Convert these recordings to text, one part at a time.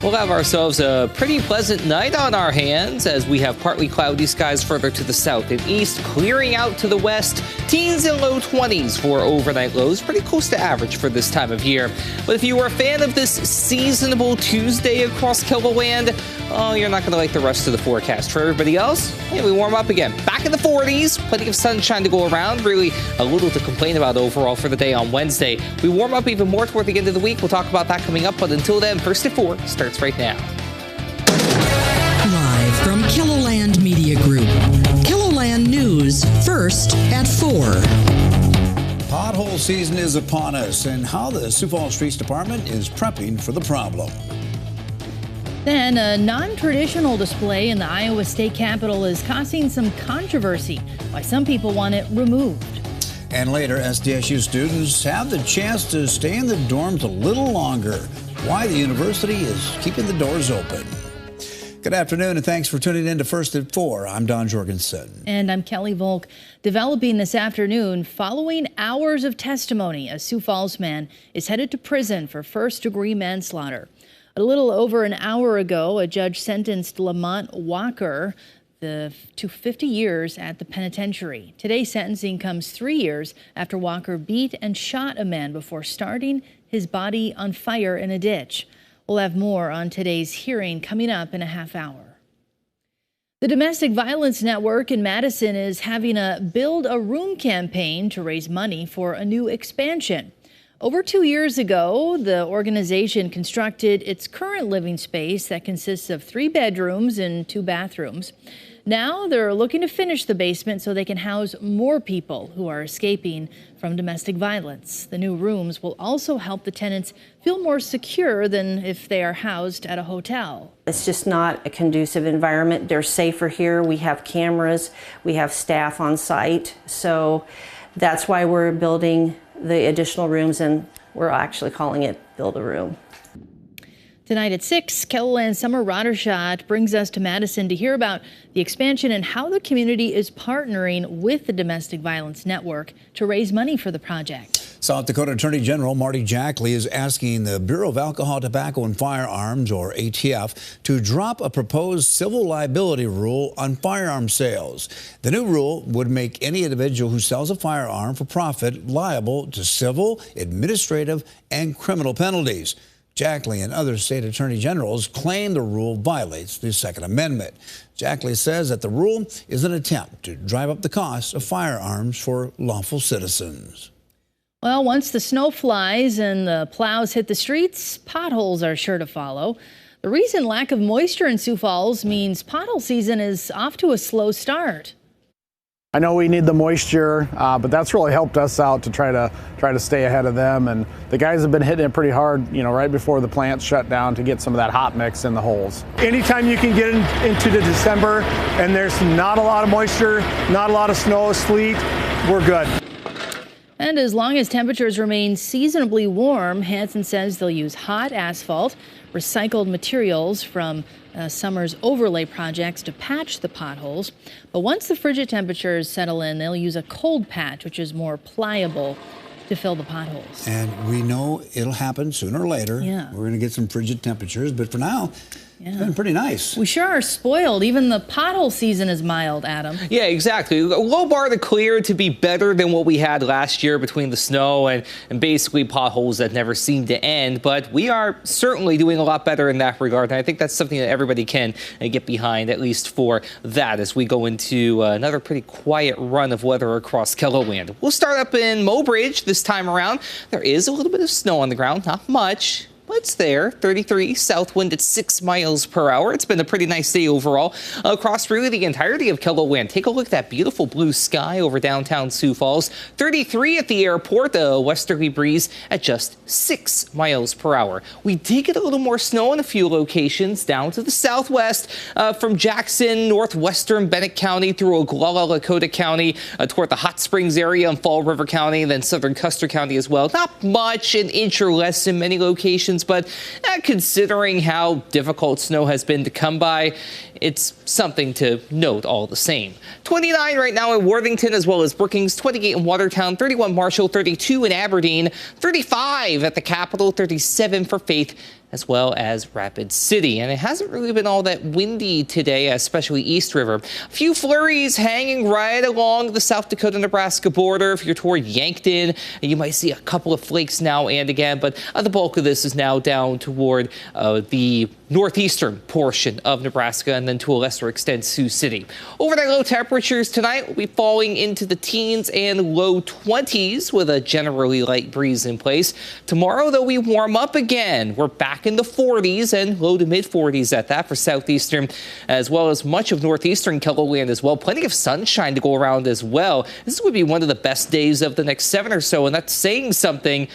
We'll have ourselves a pretty pleasant night on our hands as we have partly cloudy skies further to the south and east, clearing out to the west. Teens and low 20s for overnight lows, pretty close to average for this time of year. But if you were a fan of this seasonable Tuesday across Kiloland, oh, you're not going to like the rest of the forecast. For everybody else, hey, we warm up again. Back in the 40s, plenty of sunshine to go around. Really a little to complain about overall for the day on Wednesday. We warm up even more toward the end of the week. We'll talk about that coming up. But until then, First at 4 starts right now. Live from Kiloland Media Group. Kiloland News, First at 4. Pothole season is upon us, and how the Sioux Falls Streets Department is prepping for the problem. Then a non-traditional display in the Iowa State Capitol is causing some controversy, why some people want it removed. And later, SDSU students have the chance to stay in the dorms a little longer. Why the university is keeping the doors open. Good afternoon, and thanks for tuning in to First at 4. I'm Don Jorgensen. And I'm Kelly Volk. Developing this afternoon, following hours of testimony, a Sioux Falls man is headed to prison for first-degree manslaughter. A little over an hour ago, a judge sentenced Lamont Walker to 50 years at the penitentiary. Today's sentencing comes 3 years after Walker beat and shot a man before starting his body on fire in a ditch. We'll have more on today's hearing coming up in a half hour. The Domestic Violence Network in Madison is having a Build a Room campaign to raise money for a new expansion. Over 2 years ago, the organization constructed its current living space that consists of 3 bedrooms and 2 bathrooms. Now they're looking to finish the basement so they can house more people who are escaping from domestic violence. The new rooms will also help the tenants feel more secure than if they are housed at a hotel. It's just not a conducive environment. They're safer here. We have cameras. We have staff on site. So that's why we're building the additional rooms, and we're actually calling it Build a Room. Tonight at 6, Kiloland Summer Roddershot brings us to Madison to hear about the expansion and how the community is partnering with the Domestic Violence Network to raise money for the project. South Dakota Attorney General Marty Jackley is asking the Bureau of Alcohol, Tobacco, and Firearms, or ATF, to drop a proposed civil liability rule on firearm sales. The new rule would make any individual who sells a firearm for profit liable to civil, administrative, and criminal penalties. Jackley and other state attorney generals claim the rule violates the Second Amendment. Jackley says that the rule is an attempt to drive up the cost of firearms for lawful citizens. Well, once the snow flies and the plows hit the streets, potholes are sure to follow. The recent lack of moisture in Sioux Falls means pothole season is off to a slow start. I know we need the moisture, but that's really helped us out to try to stay ahead of them. And the guys have been hitting it pretty hard, right before the plants shut down to get some of that hot mix in the holes. Anytime you can get into the December and there's not a lot of moisture, not a lot of snow, sleet, we're good. And as long as temperatures remain seasonably warm, Hansen says they'll use hot asphalt, recycled materials from summer's overlay projects to patch the potholes. But once the frigid temperatures settle in, they'll use a cold patch, which is more pliable, to fill the potholes. And we know it'll happen sooner or later. Yeah. We're going to get some frigid temperatures, but for now, it's been pretty nice. We sure are spoiled. Even the pothole season is mild, Adam. Yeah, exactly. A low bar to clear to be better than what we had last year between the snow and basically potholes that never seem to end. But we are certainly doing a lot better in that regard. And I think that's something that everybody can get behind, at least for that, as we go into another pretty quiet run of weather across Kiloland. We'll start up in Mobridge this time around. There is a little bit of snow on the ground, not much. But it's there. 33 south wind at 6 miles per hour. It's been a pretty nice day overall across really the entirety of Kiloland. Take a look at that beautiful blue sky over downtown Sioux Falls. 33 at the airport, a westerly breeze at just 6 miles per hour. We did get a little more snow in a few locations down to the southwest from Jackson, northwestern Bennett County through Oglala, Lakota County, toward the Hot Springs area in Fall River County, and then southern Custer County as well. Not much, an inch or less in many locations, but considering how difficult snow has been to come by, it's something to note all the same. 29 right now in Worthington as well as Brookings, 28 in Watertown, 31 Marshall, 32 in Aberdeen, 35 at the Capitol, 37 for Faith as well as Rapid City. And it hasn't really been all that windy today, especially East River. A few flurries hanging right along the South Dakota-Nebraska border. If you're toward Yankton, you might see a couple of flakes now and again, but the bulk of this is now down toward the northeastern portion of Nebraska and then to a lesser extent Sioux City. Overnight low temperatures tonight will be falling into the teens and low 20s with a generally light breeze in place. Tomorrow, though, we warm up again. We're back in the 40s and low to mid 40s at that for southeastern as well as much of northeastern KELOLAND as well. Plenty of sunshine to go around as well. This would be one of the best days of the next 7 or so, and that's saying something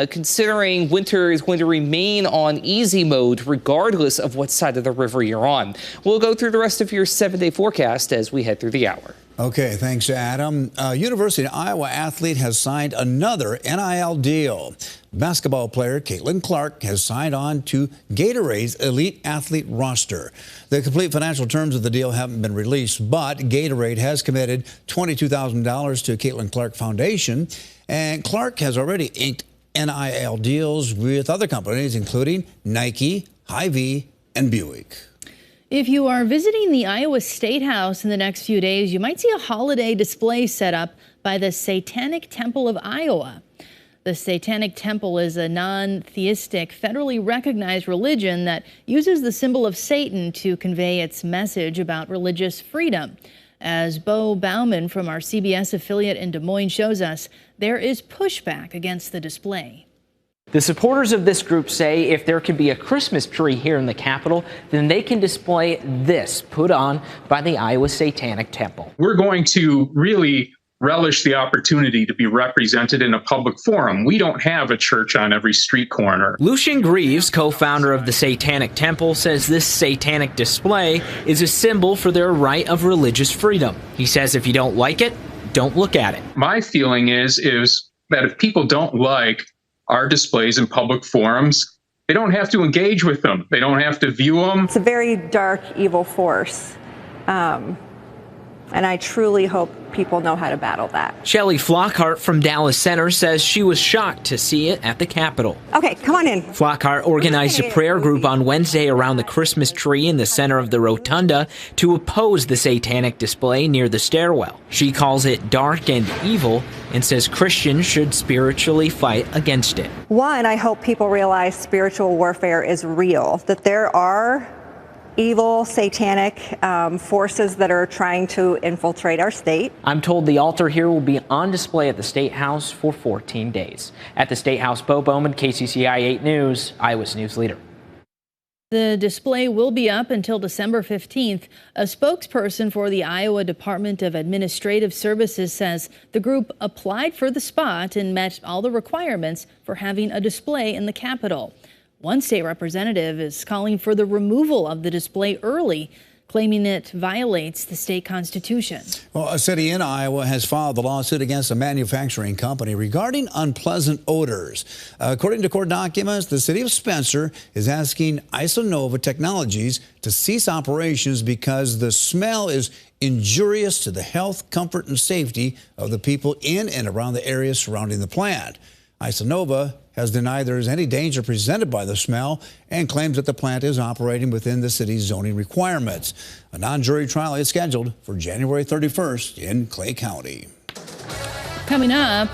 considering winter is going to remain on easy mode regardless of what side of the river you're on. We'll go through the rest of your 7-day forecast as we head through the hour. Okay, thanks, Adam. University of Iowa athlete has signed another NIL deal. Basketball player Caitlin Clark has signed on to Gatorade's elite athlete roster. The complete financial terms of the deal haven't been released, but Gatorade has committed $22,000 to Caitlin Clark Foundation, and Clark has already inked NIL deals with other companies, including Nike, Hy-Vee, and Buick. If you are visiting the Iowa State House in the next few days, you might see a holiday display set up by the Satanic Temple of Iowa. The Satanic Temple is a non-theistic, federally recognized religion that uses the symbol of Satan to convey its message about religious freedom. As Bo Bauman from our CBS affiliate in Des Moines shows us, there is pushback against the display. The supporters of this group say if there can be a Christmas tree here in the Capitol, then they can display this put on by the Iowa Satanic Temple. We're going to really relish the opportunity to be represented in a public forum. We don't have a church on every street corner. Lucian Greaves, co-founder of the Satanic Temple, says this satanic display is a symbol for their right of religious freedom. He says if you don't like it, don't look at it. My feeling is that if people don't like our displays in public forums, they don't have to engage with them. They don't have to view them. It's a very dark, evil force. And I truly hope people know how to battle that. Shelley Flockhart from Dallas Center says she was shocked to see it at the Capitol. Okay, come on in. Flockhart organized a prayer group on Wednesday around the Christmas tree in the center of the rotunda to oppose the satanic display near the stairwell. She calls it dark and evil and says Christians should spiritually fight against it. One, I hope people realize spiritual warfare is real, that there are evil, satanic forces that are trying to infiltrate our state. I'm told the altar here will be on display at the State House for 14 days. At the State House, Bo Bowman, KCCI 8 News, Iowa's news leader. The display will be up until December 15th. A spokesperson for the Iowa Department of Administrative Services says the group applied for the spot and met all the requirements for having a display in the Capitol. One state representative is calling for the removal of the display early, claiming it violates the state constitution. Well, a city in Iowa has filed a lawsuit against a manufacturing company regarding unpleasant odors. According to court documents, the city of Spencer is asking Isonova Technologies to cease operations because the smell is injurious to the health, comfort, and safety of the people in and around the area surrounding the plant. Isonova has denied there is any danger presented by the smell and claims that the plant is operating within the city's zoning requirements. A non-jury trial is scheduled for January 31st in Clay County. Coming up,